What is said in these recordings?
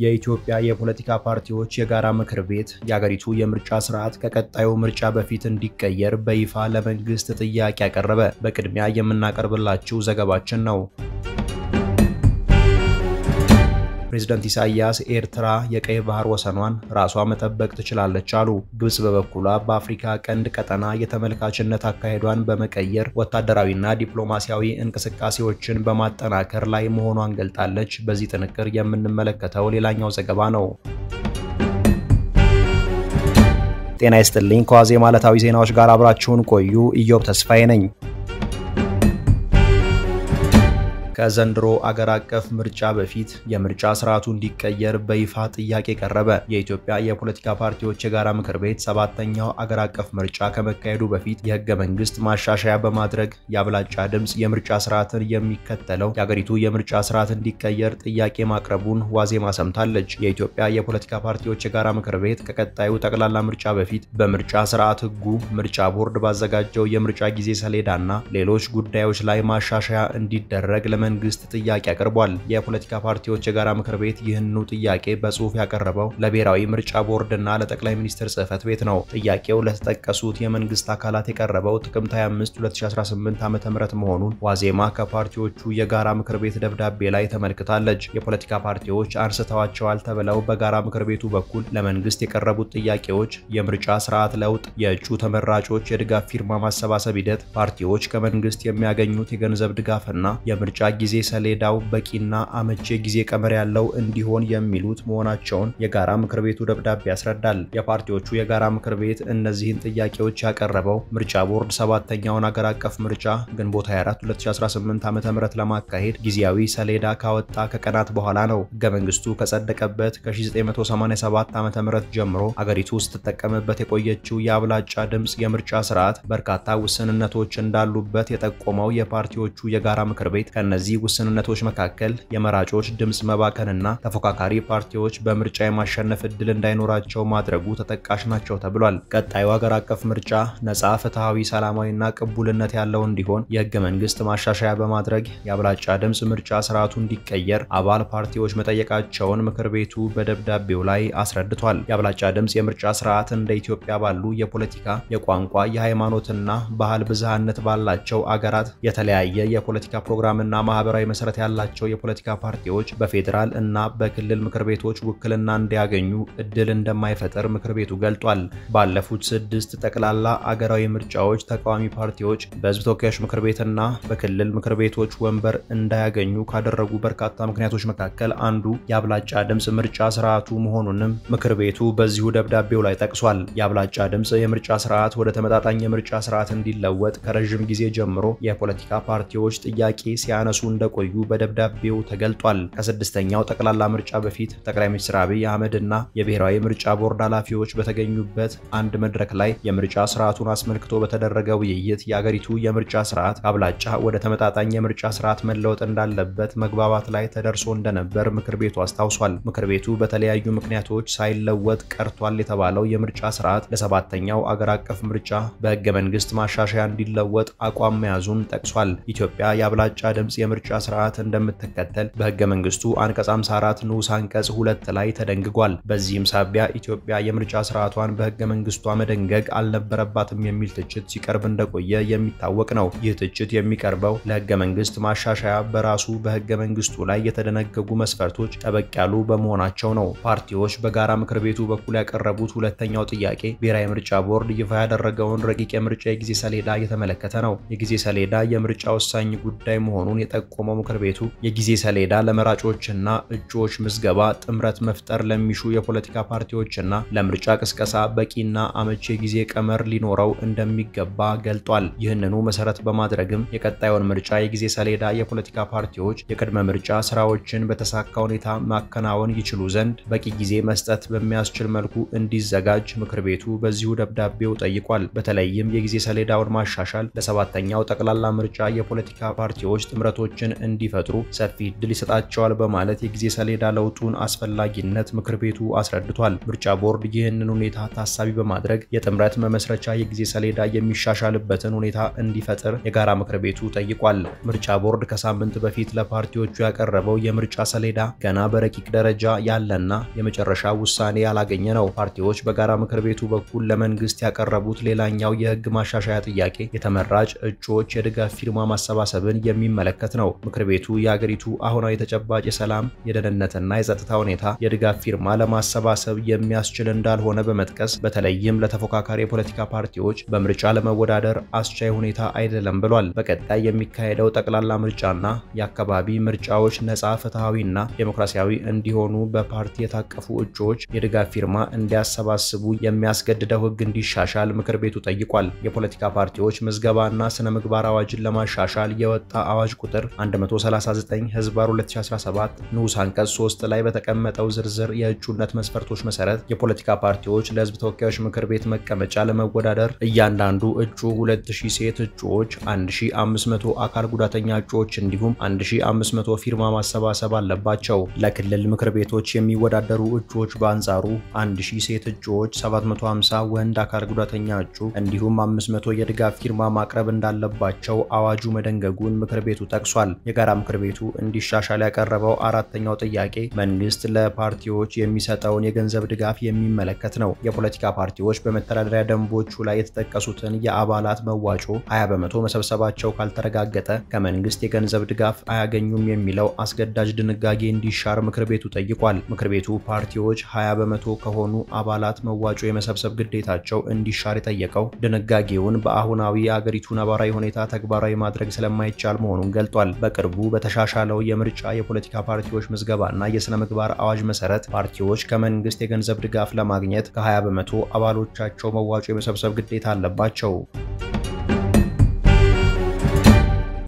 የኢትዮጵያ የፖለቲካ ፓርቲዎች የጋራ ምክር ቤት የሀገሪቱ የምርጫ ስርዓት ከቀጣዩ ምርጫ በፊት እንዲቀየር በይፋ ለመንግስት ጥያቄ ያቀረበ። በቅድሚያ የምናቀርብላችሁ ዘገባችን ነው። ፕሬዝዳንት ኢሳያስ ኤርትራ የቀይ ባህር ወሰኗን ራሷ መጠበቅ ትችላለች አሉ። ግብጽ በበኩሏ በአፍሪካ ቀንድ ቀጠና የተመልካችነት አካሄዷን በመቀየር ወታደራዊና ዲፕሎማሲያዊ እንቅስቃሴዎችን በማጠናከር ላይ መሆኗን ገልጣለች። በዚህ ጥንቅር የምንመለከተው ሌላኛው ዘገባ ነው። ጤና ይስጥልኝ። ከዋዜማ ዕለታዊ ዜናዎች ጋር አብራችሁን ቆዩ። ኢዮብ ተስፋዬ ነኝ። ከዘንድሮ አገር አቀፍ ምርጫ በፊት የምርጫ ስርዓቱ እንዲቀየር በይፋ ጥያቄ ቀረበ። የኢትዮጵያ የፖለቲካ ፓርቲዎች የጋራ ምክር ቤት 7ኛው አገር አቀፍ ምርጫ ከመካሄዱ በፊት የህገ መንግስት ማሻሻያ በማድረግ የአብላጫ ድምጽ የምርጫ ስርዓትን የሚከተለው የሀገሪቱ የምርጫ ስርዓት እንዲቀየር ጥያቄ ማቅረቡን ዋዜማ ሰምታለች። የኢትዮጵያ የፖለቲካ ፓርቲዎች የጋራ ምክር ቤት ከቀጣዩ ጠቅላላ ምርጫ በፊት በምርጫ ስርዓት ህጉ ምርጫ ቦርድ ባዘጋጀው የምርጫ ጊዜ ሰሌዳና ሌሎች ጉዳዮች ላይ ማሻሻያ እንዲደረግ መንግስት ጥያቄ አቅርቧል። የፖለቲካ ፓርቲዎች የጋራ ምክር ቤት ይህንኑ ጥያቄ በጽሁፍ ያቀረበው ለብሔራዊ ምርጫ ቦርድና ለጠቅላይ ሚኒስትር ጽህፈት ቤት ነው። ጥያቄው ለተጠቀሱት የመንግስት አካላት የቀረበው ጥቅምት 25 2018 ዓ.ም መሆኑን ዋዜማ ከፓርቲዎቹ የጋራ ምክር ቤት ደብዳቤ ላይ ተመልክታለች። የፖለቲካ ፓርቲዎች አንስተዋቸዋል ተብለው በጋራ ምክር ቤቱ በኩል ለመንግስት የቀረቡት ጥያቄዎች የምርጫ ስርዓት ለውጥ፣ የእጩ ተመራጮች የድጋፍ ፊርማ ማሰባሰብ ሂደት፣ ፓርቲዎች ከመንግስት የሚያገኙት የገንዘብ ድጋፍና የምርጫ ጊዜ ሰሌዳው በቂና አመቺ ጊዜ ቀመር ያለው እንዲሆን የሚሉት መሆናቸውን የጋራ ምክር ቤቱ ደብዳቤ ያስረዳል። የፓርቲዎቹ የጋራ ምክር ቤት እነዚህን ጥያቄዎች ያቀረበው ምርጫ ቦርድ 7ኛውን አገር አቀፍ ምርጫ ግንቦት 24 2018 ዓ.ም ለማካሄድ ጊዜያዊ ሰሌዳ ካወጣ ከቀናት በኋላ ነው። ህገ መንግስቱ ከጸደቀበት ከ1987 ዓ.ም ጀምሮ አገሪቱ ውስጥ ተጠቀመበት የቆየችው የአብላጫ ድምጽ የምርጫ ስርዓት በርካታ ውስንነቶች እንዳሉበት የጠቆመው የፓርቲዎቹ የጋራ ምክር ቤት ከነዚህ ውስንነቶች መካከል የመራጮች ድምጽ መባከንና ተፎካካሪ ፓርቲዎች በምርጫ የማሸነፍ እድል እንዳይኖራቸው ማድረጉ ተጠቃሽ ናቸው ተብሏል። ቀጣዩ ሀገር አቀፍ ምርጫ ነፃ፣ ፍትሃዊ፣ ሰላማዊና ቅቡልነት ያለው እንዲሆን የህገ መንግስት ማሻሻያ በማድረግ የአብላጫ ድምጽ ምርጫ ስርዓቱ እንዲቀየር አባል ፓርቲዎች መጠየቃቸውን ምክር ቤቱ በደብዳቤው ላይ አስረድቷል። የአብላጫ ድምጽ የምርጫ ስርዓት እንደ ኢትዮጵያ ባሉ የፖለቲካ፣ የቋንቋ፣ የሃይማኖትና ባህል ብዝሃነት ባላቸው አገራት የተለያየ የፖለቲካ ፕሮግራምና ማህበራዊ መሰረት ያላቸው የፖለቲካ ፓርቲዎች በፌደራል እና በክልል ምክር ቤቶች ውክልና እንዲያገኙ እድል እንደማይፈጠር ምክር ቤቱ ገልጧል። ባለፉት 6 ጠቅላላ አገራዊ ምርጫዎች ተቃዋሚ ፓርቲዎች በህዝብ ተወካዮች ምክር ቤትና በክልል ምክር ቤቶች ወንበር እንዳያገኙ ካደረጉ በርካታ ምክንያቶች መካከል አንዱ የአብላጫ ድምጽ ምርጫ ስርዓቱ መሆኑንም ምክር ቤቱ በዚሁ ደብዳቤው ላይ ጠቅሷል። የአብላጫ ድምጽ የምርጫ ስርዓት ወደ ተመጣጣኝ የምርጫ ስርዓት እንዲለወጥ ከረጅም ጊዜ ጀምሮ የፖለቲካ ፓርቲዎች ጥያቄ ሲያነሱ እንደቆዩ በደብዳቤው ተገልጧል። ከ6ኛው ጠቅላላ ምርጫ በፊት ጠቅላይ ሚኒስትር አብይ አህመድና የብሔራዊ ምርጫ ቦርድ ኃላፊዎች በተገኙበት አንድ መድረክ ላይ የምርጫ ስርዓቱን አስመልክቶ በተደረገ ውይይት የአገሪቱ የምርጫ ስርዓት አብላጫ ወደ ተመጣጣኝ የምርጫ ስርዓት መለወጥ እንዳለበት መግባባት ላይ ተደርሶ እንደነበር ምክር ቤቱ አስታውሷል። ምክር ቤቱ በተለያዩ ምክንያቶች ሳይለወጥ ቀርቷል የተባለው የምርጫ ስርዓት ለ7ኛው አገር አቀፍ ምርጫ በህገ መንግስት ማሻሻያ እንዲለወጥ አቋም መያዙን ጠቅሷል። ኢትዮጵያ የአብላጫ ድምጽ የምርጫ ስርዓት እንደምትከተል በህገ መንግስቱ አንቀጽ 54 ንዑስ አንቀጽ 2 ላይ ተደንግጓል። በዚህም ሳቢያ ኢትዮጵያ የምርጫ ስርዓቷን በህገ መንግስቷ መደንገግ አልነበረባትም የሚል ትችት ሲቀርብ እንደቆየ የሚታወቅ ነው። ይህ ትችት የሚቀርበው ለህገ መንግስት ማሻሻያ በራሱ በህገ መንግስቱ ላይ የተደነገጉ መስፈርቶች ጠበቅ ያሉ በመሆናቸው ነው። ፓርቲዎች በጋራ ምክር ቤቱ በኩል ያቀረቡት ሁለተኛው ጥያቄ ብሔራዊ ምርጫ ቦርድ ይፋ ያደረገውን ረቂቅ የምርጫ የጊዜ ሰሌዳ የተመለከተ ነው። የጊዜ ሰሌዳ የምርጫ ወሳኝ ጉዳይ መሆኑን የጠቆመው ምክር ቤቱ የጊዜ ሰሌዳ ለመራጮችና እጩዎች ምዝገባ ጥምረት መፍጠር ለሚሹ የፖለቲካ ፓርቲዎችና ለምርጫ ቅስቀሳ በቂና አመቺ ጊዜ ቀመር ሊኖረው እንደሚገባ ገልጧል። ይህንኑ መሰረት በማድረግም የቀጣዩን ምርጫ የጊዜ ሰሌዳ የፖለቲካ ፓርቲዎች የቅድመ ምርጫ ስራዎችን በተሳካ ሁኔታ ማከናወን ይችሉ ዘንድ በቂ ጊዜ መስጠት በሚያስችል መልኩ እንዲዘጋጅ ምክር ቤቱ በዚሁ ደብዳቤው ጠይቋል። በተለይም የጊዜ ሰሌዳውን ማሻሻል ለ7ኛው ጠቅላላ ምርጫ የፖለቲካ ፓርቲዎች ጥምረቶች ግንኙነቶችን እንዲፈጥሩ ሰፊ ዕድል ይሰጣቸዋል በማለት የጊዜ ሰሌዳ ለውጡን አስፈላጊነት ምክር ቤቱ አስረድቷል። ምርጫ ቦርድ ይህንን ሁኔታ ታሳቢ በማድረግ የጥምረት መመስረቻ የጊዜ ሰሌዳ የሚሻሻልበትን ሁኔታ እንዲፈጥር የጋራ ምክር ቤቱ ጠይቋል። ምርጫ ቦርድ ከሳምንት በፊት ለፓርቲዎቹ ያቀረበው የምርጫ ሰሌዳ ገና በረቂቅ ደረጃ ያለና የመጨረሻ ውሳኔ ያላገኘ ነው። ፓርቲዎች በጋራ ምክር ቤቱ በኩል ለመንግስት ያቀረቡት ሌላኛው የህግ ማሻሻያ ጥያቄ የተመራጭ እጩዎች የድጋፍ ፊርማ ማሰባሰብን የሚመለከት ነው። ምክር ቤቱ የሀገሪቱ አሁናዊ ተጨባጭ የሰላም የደህንነትና የጸጥታ ሁኔታ የድጋፍ ፊርማ ለማሰባሰብ የሚያስችል እንዳልሆነ በመጥቀስ በተለይም ለተፎካካሪ የፖለቲካ ፓርቲዎች በምርጫ ለመወዳደር አስቻይ ሁኔታ አይደለም ብሏል። በቀጣይ የሚካሄደው ጠቅላላ ምርጫና የአካባቢ ምርጫዎች ነጻ፣ ፍትሃዊና ዴሞክራሲያዊ እንዲሆኑ በፓርቲ የታቀፉ እጩዎች የድጋፍ ፊርማ እንዲያሰባስቡ የሚያስገድደው ህግ እንዲሻሻል ምክር ቤቱ ጠይቋል። የፖለቲካ ፓርቲዎች ምዝገባና ስነ ምግባር አዋጅን ለማሻሻል የወጣ አዋጅ ቁጥር 139/2017 ንዑስ አንቀጽ 3 ላይ በተቀመጠው ዝርዝር የእጩነት መስፈርቶች መሰረት የፖለቲካ ፓርቲዎች ለህዝብ ተወካዮች ምክር ቤት መቀመጫ ለመወዳደር እያንዳንዱ እጩ 2000 ሴት እጩዎች፣ 1500 አካል ጉዳተኛ እጩዎች እንዲሁም 1500 ፊርማ ማሰባሰብ አለባቸው። ለክልል ምክር ቤቶች የሚወዳደሩ እጩዎች በአንጻሩ 1000 ሴት እጩዎች፣ 750 ወንድ አካል ጉዳተኛ እጩ እንዲሁም 500 የድጋፍ ፊርማ ማቅረብ እንዳለባቸው አዋጁ መደንገጉን ምክር ቤቱ ጠቅሷል። የጋራ ምክር ቤቱ እንዲሻሻል ያቀረበው አራተኛው ጥያቄ መንግስት ለፓርቲዎች የሚሰጠውን የገንዘብ ድጋፍ የሚመለከት ነው። የፖለቲካ ፓርቲዎች በመተዳደሪያ ደንቦቹ ላይ የተጠቀሱትን የአባላት መዋጮ 20 በመቶ መሰብሰባቸው ካልተረጋገጠ ከመንግስት የገንዘብ ድጋፍ አያገኙም የሚለው አስገዳጅ ድንጋጌ እንዲሻር ምክር ቤቱ ጠይቋል። ምክር ቤቱ ፓርቲዎች 20 በመቶ ከሆኑ አባላት መዋጮ የመሰብሰብ ግዴታቸው እንዲሻር የጠየቀው ድንጋጌውን በአሁናዊ የአገሪቱ ነባራዊ ሁኔታ ተግባራዊ ማድረግ ስለማይቻል መሆኑን ገልጧል። በቅርቡ በተሻሻለው የምርጫ የፖለቲካ ፓርቲዎች ምዝገባና የሥነ ምግባር አዋጅ መሰረት ፓርቲዎች ከመንግስት የገንዘብ ድጋፍ ለማግኘት ከ20 በመቶ አባሎቻቸው መዋጮ የመሰብሰብ ግዴታ አለባቸው።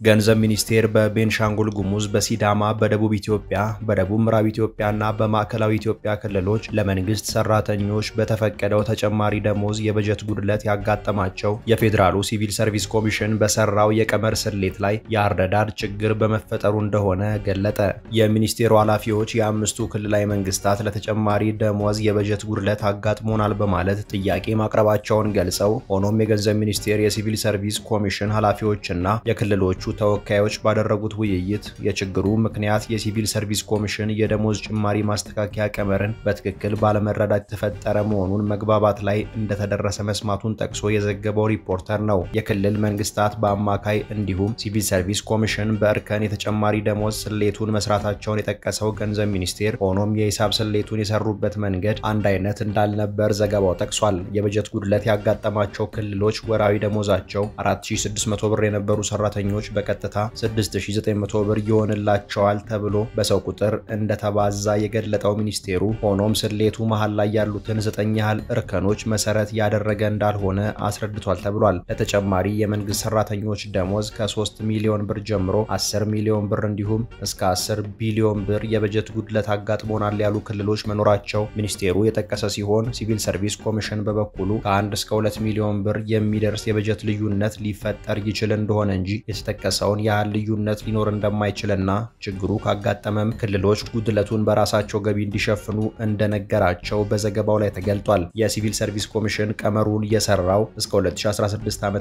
ገንዘብ ሚኒስቴር በቤንሻንጉል ጉሙዝ፣ በሲዳማ፣ በደቡብ ኢትዮጵያ፣ በደቡብ ምዕራብ ኢትዮጵያና በማዕከላዊ ኢትዮጵያ ክልሎች ለመንግስት ሰራተኞች በተፈቀደው ተጨማሪ ደሞዝ የበጀት ጉድለት ያጋጠማቸው የፌዴራሉ ሲቪል ሰርቪስ ኮሚሽን በሰራው የቀመር ስሌት ላይ የአረዳድ ችግር በመፈጠሩ እንደሆነ ገለጠ። የሚኒስቴሩ ኃላፊዎች የአምስቱ ክልላዊ መንግስታት ለተጨማሪ ደሞዝ የበጀት ጉድለት አጋጥሞናል በማለት ጥያቄ ማቅረባቸውን ገልጸው ሆኖም የገንዘብ ሚኒስቴር የሲቪል ሰርቪስ ኮሚሽን ኃላፊዎችና የክልሎቹ ተወካዮች ባደረጉት ውይይት የችግሩ ምክንያት የሲቪል ሰርቪስ ኮሚሽን የደሞዝ ጭማሪ ማስተካከያ ቀመርን በትክክል ባለመረዳት የተፈጠረ መሆኑን መግባባት ላይ እንደተደረሰ መስማቱን ጠቅሶ የዘገበው ሪፖርተር ነው። የክልል መንግስታት በአማካይ እንዲሁም ሲቪል ሰርቪስ ኮሚሽን በእርከን የተጨማሪ ደሞዝ ስሌቱን መስራታቸውን የጠቀሰው ገንዘብ ሚኒስቴር ሆኖም የሂሳብ ስሌቱን የሰሩበት መንገድ አንድ አይነት እንዳልነበር ዘገባው ጠቅሷል። የበጀት ጉድለት ያጋጠማቸው ክልሎች ወራዊ ደሞዛቸው 4600 ብር የነበሩ ሰራተኞች በቀጥታ 6900 ብር ይሆንላቸዋል ተብሎ በሰው ቁጥር እንደተባዛ የገለጠው ሚኒስቴሩ ሆኖም ስሌቱ መሃል ላይ ያሉትን 9 ያህል እርከኖች መሰረት ያደረገ እንዳልሆነ አስረድቷል ተብሏል። ለተጨማሪ የመንግስት ሰራተኞች ደሞዝ ከ3 ሚሊዮን ብር ጀምሮ 10 ሚሊዮን ብር እንዲሁም እስከ 10 ቢሊዮን ብር የበጀት ጉድለት አጋጥሞናል ያሉ ክልሎች መኖራቸው ሚኒስቴሩ የጠቀሰ ሲሆን ሲቪል ሰርቪስ ኮሚሽን በበኩሉ ከ1 እስከ 2 ሚሊዮን ብር የሚደርስ የበጀት ልዩነት ሊፈጠር ይችል እንደሆነ እንጂ የተጠቀሰውን ያህል ልዩነት ሊኖር እንደማይችልና ችግሩ ካጋጠመም ክልሎች ጉድለቱን በራሳቸው ገቢ እንዲሸፍኑ እንደነገራቸው በዘገባው ላይ ተገልጧል። የሲቪል ሰርቪስ ኮሚሽን ቀመሩን የሰራው እስከ 2016 ዓ.ም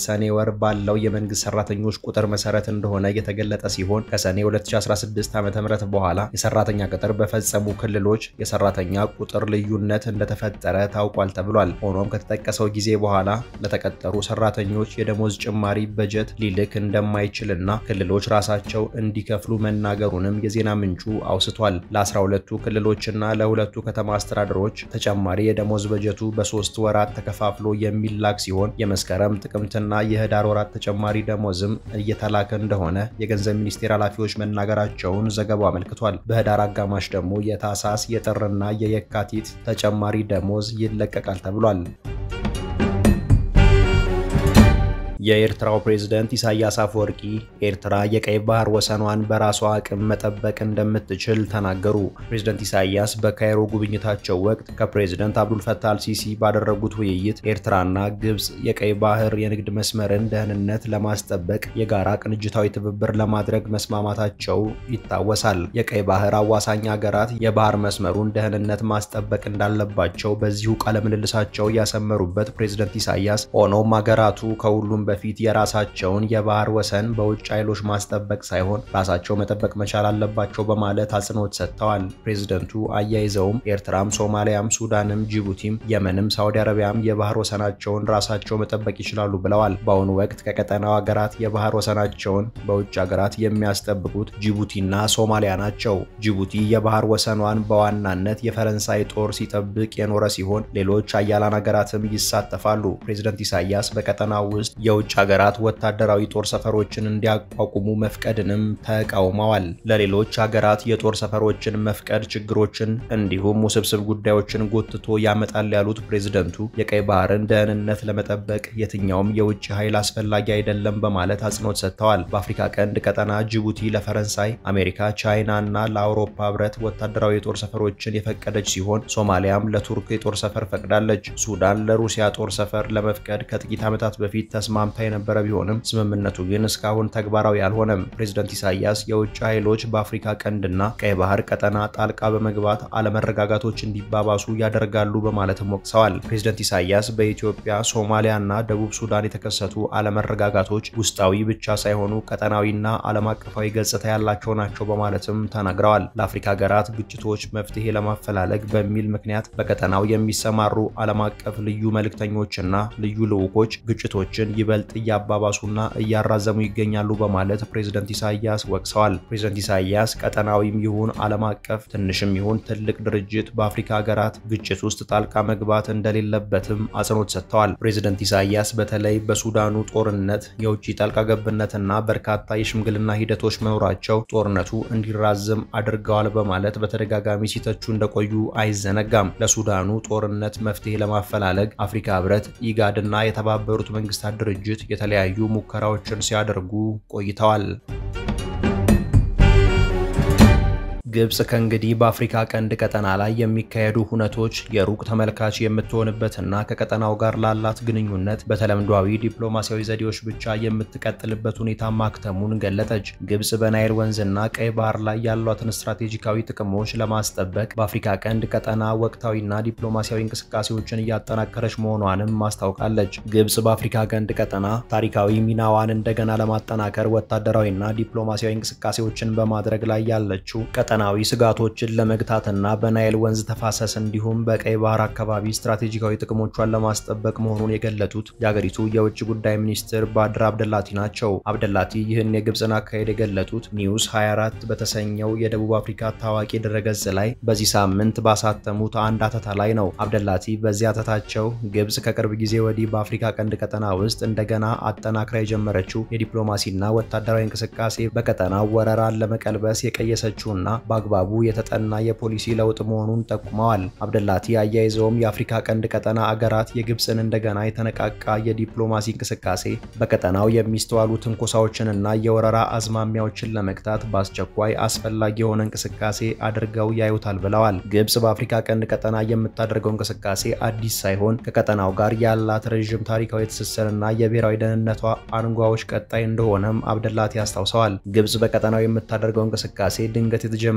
ሰኔ ወር ባለው የመንግስት ሰራተኞች ቁጥር መሰረት እንደሆነ የተገለጠ ሲሆን ከሰኔ 2016 ዓ.ም በኋላ የሰራተኛ ቅጥር በፈጸሙ ክልሎች የሰራተኛ ቁጥር ልዩነት እንደተፈጠረ ታውቋል ተብሏል። ሆኖም ከተጠቀሰው ጊዜ በኋላ ለተቀጠሩ ሰራተኞች የደሞዝ ጭማሪ በጀት ሊልክ እንደማይችልና ክልሎች ራሳቸው እንዲከፍሉ መናገሩንም የዜና ምንጩ አውስቷል። ለ12ቱ ክልሎችና ለሁለቱ ከተማ አስተዳደሮች ተጨማሪ የደሞዝ በጀቱ በ3 ወራት ተከፋፍሎ የሚላክ ሲሆን የመስከረም ጥቅምትና የህዳር ወራት ተጨማሪ ደሞዝም እየተላከ እንደሆነ የገንዘብ ሚኒስቴር ኃላፊዎች መናገራቸውን ዘገባው አመልክቷል። በህዳር አጋማሽ ደግሞ የታህሳስ የጥርና የየካቲት ተጨማሪ ደሞዝ ይለቀቃል ተብሏል። የኤርትራው ፕሬዝዳንት ኢሳያስ አፈወርቂ ኤርትራ የቀይ ባህር ወሰኗን በራሷ አቅም መጠበቅ እንደምትችል ተናገሩ። ፕሬዝዳንት ኢሳያስ በካይሮ ጉብኝታቸው ወቅት ከፕሬዝዳንት አብዱልፈታህ አልሲሲ ባደረጉት ውይይት ኤርትራና ግብጽ የቀይ ባህር የንግድ መስመርን ደህንነት ለማስጠበቅ የጋራ ቅንጅታዊ ትብብር ለማድረግ መስማማታቸው ይታወሳል። የቀይ ባህር አዋሳኝ ሀገራት የባህር መስመሩን ደህንነት ማስጠበቅ እንዳለባቸው በዚሁ ቃለ ምልልሳቸው ያሰመሩበት ፕሬዝዳንት ኢሳያስ ሆኖም ሀገራቱ ከሁሉም በፊት የራሳቸውን የባህር ወሰን በውጭ ኃይሎች ማስጠበቅ ሳይሆን ራሳቸው መጠበቅ መቻል አለባቸው በማለት አጽንኦት ሰጥተዋል። ፕሬዝዳንቱ አያይዘውም ኤርትራም፣ ሶማሊያም፣ ሱዳንም፣ ጅቡቲም፣ የመንም ሳውዲ አረቢያም የባህር ወሰናቸውን ራሳቸው መጠበቅ ይችላሉ ብለዋል። በአሁኑ ወቅት ከቀጠናው ሀገራት የባህር ወሰናቸውን በውጭ ሀገራት የሚያስጠብቁት ጅቡቲና ሶማሊያ ናቸው። ጅቡቲ የባህር ወሰኗን በዋናነት የፈረንሳይ ጦር ሲጠብቅ የኖረ ሲሆን ሌሎች ሀያላን ሀገራትም ይሳተፋሉ። ፕሬዝዳንት ኢሳያስ በቀጠናው ውስጥ የውጭ ሀገራት ወታደራዊ ጦር ሰፈሮችን እንዲያቋቁሙ መፍቀድንም ተቃውመዋል። ለሌሎች ሀገራት የጦር ሰፈሮችን መፍቀድ ችግሮችን እንዲሁም ውስብስብ ጉዳዮችን ጎትቶ ያመጣል ያሉት ፕሬዝዳንቱ የቀይ ባህርን ደህንነት ለመጠበቅ የትኛውም የውጭ ኃይል አስፈላጊ አይደለም በማለት አጽንኦት ሰጥተዋል። በአፍሪካ ቀንድ ቀጠና ጅቡቲ ለፈረንሳይ፣ አሜሪካ፣ ቻይና እና ለአውሮፓ ህብረት ወታደራዊ የጦር ሰፈሮችን የፈቀደች ሲሆን ሶማሊያም ለቱርክ የጦር ሰፈር ፈቅዳለች። ሱዳን ለሩሲያ ጦር ሰፈር ለመፍቀድ ከጥቂት ዓመታት በፊት ተስማምታ የነበረ ቢሆንም ስምምነቱ ግን እስካሁን ተግባራዊ አልሆነም። ፕሬዝዳንት ኢሳያስ የውጭ ኃይሎች በአፍሪካ ቀንድና ቀይ ባህር ቀጠና ጣልቃ በመግባት አለመረጋጋቶች እንዲባባሱ ያደርጋሉ በማለትም ወቅሰዋል። ፕሬዝዳንት ኢሳያስ በኢትዮጵያ፣ ሶማሊያ እና ደቡብ ሱዳን የተከሰቱ አለመረጋጋቶች ውስጣዊ ብቻ ሳይሆኑ ቀጠናዊና ዓለም አቀፋዊ ገጽታ ያላቸው ናቸው በማለትም ተናግረዋል። ለአፍሪካ ሀገራት ግጭቶች መፍትሄ ለማፈላለግ በሚል ምክንያት በቀጠናው የሚሰማሩ ዓለም አቀፍ ልዩ መልእክተኞችና ልዩ ልዑኮች ግጭቶችን ይበልጥ እያባባሱና እያራዘሙ ይገኛሉ በማለት ፕሬዝዳንት ኢሳያስ ወቅሰዋል። ፕሬዝዳንት ኢሳያስ ቀጠናዊም ይሁን ዓለም አቀፍ ትንሽም ይሁን ትልቅ ድርጅት በአፍሪካ ሀገራት ግጭት ውስጥ ጣልቃ መግባት እንደሌለበትም አጽንኦት ሰጥተዋል። ፕሬዝዳንት ኢሳያስ በተለይ በሱዳኑ ጦርነት የውጭ ጣልቃ ገብነትና በርካታ የሽምግልና ሂደቶች መኖራቸው ጦርነቱ እንዲራዘም አድርገዋል በማለት በተደጋጋሚ ሲተቹ እንደቆዩ አይዘነጋም። ለሱዳኑ ጦርነት መፍትሄ ለማፈላለግ አፍሪካ ህብረት፣ ኢጋድና የተባበሩት መንግስታት ድርጅት የተለያዩ ሙከራዎችን ሲያደርጉ ቆይተዋል። ግብጽ ከእንግዲህ በአፍሪካ ቀንድ ቀጠና ላይ የሚካሄዱ ሁነቶች የሩቅ ተመልካች የምትሆንበትና ከቀጠናው ጋር ላላት ግንኙነት በተለምዷዊ ዲፕሎማሲያዊ ዘዴዎች ብቻ የምትቀጥልበት ሁኔታ ማክተሙን ገለጠች። ግብጽ በናይል ወንዝና ቀይ ባህር ላይ ያሏትን ስትራቴጂካዊ ጥቅሞች ለማስጠበቅ በአፍሪካ ቀንድ ቀጠና ወቅታዊና ዲፕሎማሲያዊ እንቅስቃሴዎችን እያጠናከረች መሆኗንም ማስታውቃለች። ግብጽ በአፍሪካ ቀንድ ቀጠና ታሪካዊ ሚናዋን እንደገና ለማጠናከር ወታደራዊና ዲፕሎማሲያዊ እንቅስቃሴዎችን በማድረግ ላይ ያለችው ቀጠናዊ ስጋቶችን ለመግታትና በናይል ወንዝ ተፋሰስ እንዲሁም በቀይ ባህር አካባቢ ስትራቴጂካዊ ጥቅሞቿን ለማስጠበቅ መሆኑን የገለጡት የሀገሪቱ የውጭ ጉዳይ ሚኒስትር ባድር አብደላቲ ናቸው። አብደላቲ ይህን የግብጽን አካሄድ የገለጡት ኒውስ 24 በተሰኘው የደቡብ አፍሪካ ታዋቂ ድረገጽ ላይ በዚህ ሳምንት ባሳተሙት አንድ አተታ ላይ ነው። አብደላቲ በዚህ አተታቸው ግብጽ ከቅርብ ጊዜ ወዲህ በአፍሪካ ቀንድ ቀጠና ውስጥ እንደገና አጠናክራ የጀመረችው የዲፕሎማሲና ወታደራዊ እንቅስቃሴ በቀጠናው ወረራን ለመቀልበስ የቀየሰችውና በአግባቡ የተጠና የፖሊሲ ለውጥ መሆኑን ጠቁመዋል። አብደላቲ አያይዘውም የአፍሪካ ቀንድ ቀጠና አገራት የግብጽን እንደገና የተነቃቃ የዲፕሎማሲ እንቅስቃሴ በቀጠናው የሚስተዋሉ ትንኮሳዎችንና የወረራ አዝማሚያዎችን ለመግታት በአስቸኳይ አስፈላጊ የሆነ እንቅስቃሴ አድርገው ያዩታል ብለዋል። ግብጽ በአፍሪካ ቀንድ ቀጠና የምታደርገው እንቅስቃሴ አዲስ ሳይሆን ከቀጠናው ጋር ያላት ረዥም ታሪካዊ ትስስርና የብሔራዊ ደህንነቷ አንጓዎች ቀጣይ እንደሆነም አብደላቲ አስታውሰዋል። ግብጽ በቀጠናው የምታደርገው እንቅስቃሴ ድንገት የተጀመረና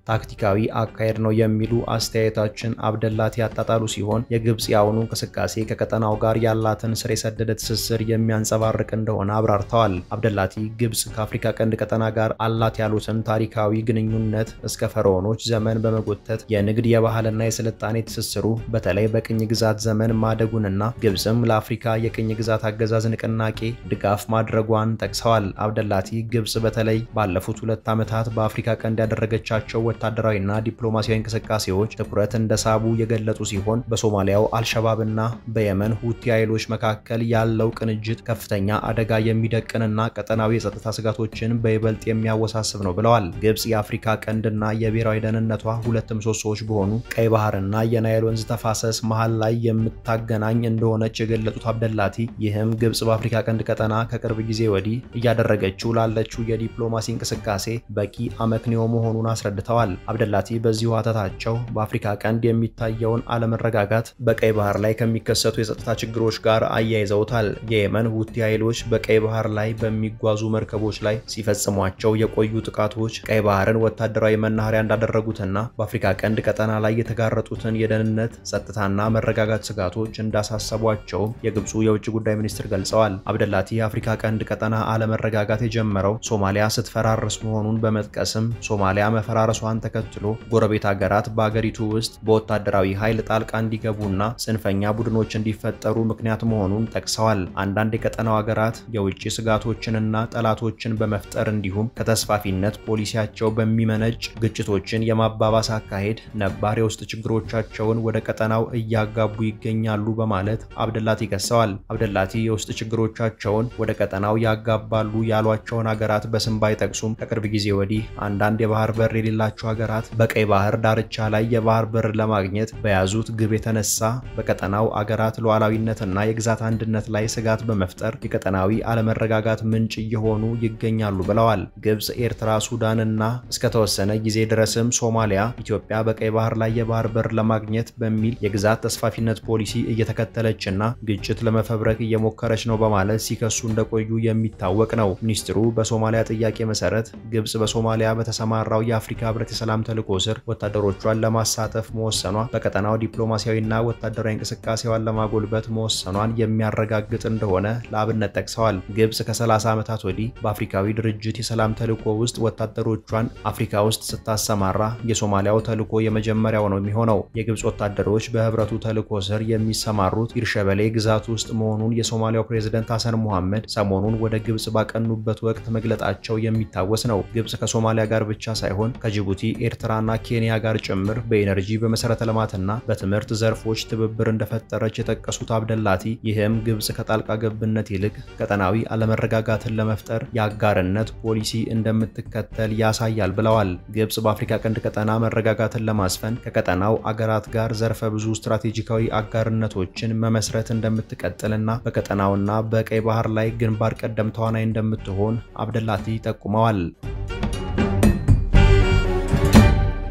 ታክቲካዊ አካሄድ ነው የሚሉ አስተያየቶችን አብደላቲ ያጣጣሉ ሲሆን የግብጽ ያውኑ እንቅስቃሴ ከቀጠናው ጋር ያላትን ስር የሰደደ ትስስር የሚያንጸባርቅ እንደሆነ አብራርተዋል። አብደላቲ ግብጽ ከአፍሪካ ቀንድ ቀጠና ጋር አላት ያሉትን ታሪካዊ ግንኙነት እስከ ፈርዖኖች ዘመን በመጎተት የንግድ የባህልና የስልጣኔ ትስስሩ በተለይ በቅኝ ግዛት ዘመን ማደጉንና ግብጽም ለአፍሪካ የቅኝ ግዛት አገዛዝ ንቅናቄ ድጋፍ ማድረጓን ጠቅሰዋል። አብደላቲ ግብጽ በተለይ ባለፉት 2 ዓመታት በአፍሪካ ቀንድ ያደረገቻቸው አገሮቻቸው ወታደራዊና ዲፕሎማሲያዊ እንቅስቃሴዎች ትኩረት እንደሳቡ የገለጹ ሲሆን በሶማሊያው አልሸባብና በየመን ሁቲ ኃይሎች መካከል ያለው ቅንጅት ከፍተኛ አደጋ የሚደቅንና ቀጠናዊ የጸጥታ ስጋቶችን በይበልጥ የሚያወሳስብ ነው ብለዋል። ግብጽ የአፍሪካ ቀንድና የብሔራዊ ደህንነቷ ሁለት ምሰሶዎች በሆኑ ቀይ ባህርና የናይል ወንዝ ተፋሰስ መሃል ላይ የምታገናኝ እንደሆነች የገለጹት አብደላቲ ይህም ግብጽ በአፍሪካ ቀንድ ቀጠና ከቅርብ ጊዜ ወዲህ እያደረገችው ላለችው የዲፕሎማሲ እንቅስቃሴ በቂ አመክንዮ መሆኑን አስረድተዋል። አብደላቲ በዚሁ ሀተታቸው በአፍሪካ ቀንድ የሚታየውን አለመረጋጋት በቀይ ባህር ላይ ከሚከሰቱ የጸጥታ ችግሮች ጋር አያይዘውታል። የየመን ሁቲ ኃይሎች በቀይ ባህር ላይ በሚጓዙ መርከቦች ላይ ሲፈጽሟቸው የቆዩ ጥቃቶች ቀይ ባህርን ወታደራዊ መናኸሪያ እንዳደረጉትና በአፍሪካ ቀንድ ቀጠና ላይ የተጋረጡትን የደህንነት ጸጥታና መረጋጋት ስጋቶች እንዳሳሰቧቸው የግብፁ የውጭ ጉዳይ ሚኒስትር ገልጸዋል። አብደላቲ የአፍሪካ ቀንድ ቀጠና አለመረጋጋት የጀመረው ሶማሊያ ስትፈራርስ መሆኑን በመጥቀስም ሶማሊያ መፈራረሷን ተከትሎ ጎረቤት ሀገራት በአገሪቱ ውስጥ በወታደራዊ ኃይል ጣልቃ እንዲገቡና ጽንፈኛ ቡድኖች እንዲፈጠሩ ምክንያት መሆኑን ጠቅሰዋል። አንዳንድ የቀጠናው ሀገራት የውጭ ስጋቶችንና ጠላቶችን በመፍጠር እንዲሁም ከተስፋፊነት ፖሊሲያቸው በሚመነጭ ግጭቶችን የማባባስ አካሄድ ነባር የውስጥ ችግሮቻቸውን ወደ ቀጠናው እያጋቡ ይገኛሉ በማለት አብደላቲ ከሰዋል። አብደላቲ የውስጥ ችግሮቻቸውን ወደ ቀጠናው ያጋባሉ ያሏቸውን ሀገራት በስም ባይጠቅሱም ከቅርብ ጊዜ ወዲህ አንዳንድ የባህር በር የሌላቸው ሀገራት በቀይ ባህር ዳርቻ ላይ የባህር በር ለማግኘት በያዙት ግብ የተነሳ በቀጠናው አገራት ሉዓላዊነትና የግዛት አንድነት ላይ ስጋት በመፍጠር የቀጠናዊ አለመረጋጋት ምንጭ እየሆኑ ይገኛሉ ብለዋል። ግብጽ፣ ኤርትራ፣ ሱዳንና እስከተወሰነ ጊዜ ድረስም ሶማሊያ ኢትዮጵያ በቀይ ባህር ላይ የባህር በር ለማግኘት በሚል የግዛት ተስፋፊነት ፖሊሲ እየተከተለችና ግጭት ለመፈብረክ እየሞከረች ነው በማለት ሲከሱ እንደቆዩ የሚታወቅ ነው። ሚኒስትሩ በሶማሊያ ጥያቄ መሰረት ግብጽ በሶማሊያ በተሰማራው የአፍሪካ ህብረት የሰላም ተልዕኮ ስር ወታደሮቿን ለማሳተፍ መወሰኗ በቀጠናው ዲፕሎማሲያዊና ወታደራዊ እንቅስቃሴዋን ለማጎልበት መወሰኗን የሚያረጋግጥ እንደሆነ ለአብነት ጠቅሰዋል። ግብጽ ከ30 ዓመታት ወዲህ በአፍሪካዊ ድርጅት የሰላም ተልዕኮ ውስጥ ወታደሮቿን አፍሪካ ውስጥ ስታሰማራ የሶማሊያው ተልዕኮ የመጀመሪያው ነው የሚሆነው። የግብጽ ወታደሮች በህብረቱ ተልዕኮ ስር የሚሰማሩት ኢርሸበሌ ግዛት ውስጥ መሆኑን የሶማሊያው ፕሬዝዳንት ሐሰን ሙሐመድ ሰሞኑን ወደ ግብጽ ባቀኑበት ወቅት መግለጣቸው የሚታወስ ነው። ግብጽ ከሶማሊያ ጋር ብቻ ሳይሆን ከጅቡቲ፣ ኤርትራና ኬንያ ጋር ጭምር በኤነርጂ በመሰረተ ልማትና በትምህርት ዘርፎች ትብብር እንደፈጠረች የጠቀሱት አብደላቲ ይህም ግብጽ ከጣልቃ ገብነት ይልቅ ቀጠናዊ አለመረጋጋትን ለመፍጠር የአጋርነት ፖሊሲ እንደምትከተል ያሳያል ብለዋል። ግብጽ በአፍሪካ ቀንድ ቀጠና መረጋጋትን ለማስፈን ከቀጠናው አገራት ጋር ዘርፈ ብዙ ስትራቴጂካዊ አጋርነቶችን መመስረት እንደምትቀጥልና በቀጠናውና በቀይ ባህር ላይ ግንባር ቀደም ተዋናይ እንደምትሆን አብደላቲ ጠቁመዋል።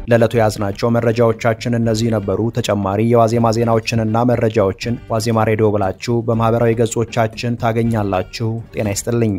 ለዕለቱ ያዝናቸው መረጃዎቻችን እነዚህ ነበሩ። ተጨማሪ የዋዜማ ዜናዎችንና መረጃዎችን ዋዜማ ሬዲዮ ብላችሁ በማህበራዊ ገጾቻችን ታገኛላችሁ። ጤና ይስጥልኝ።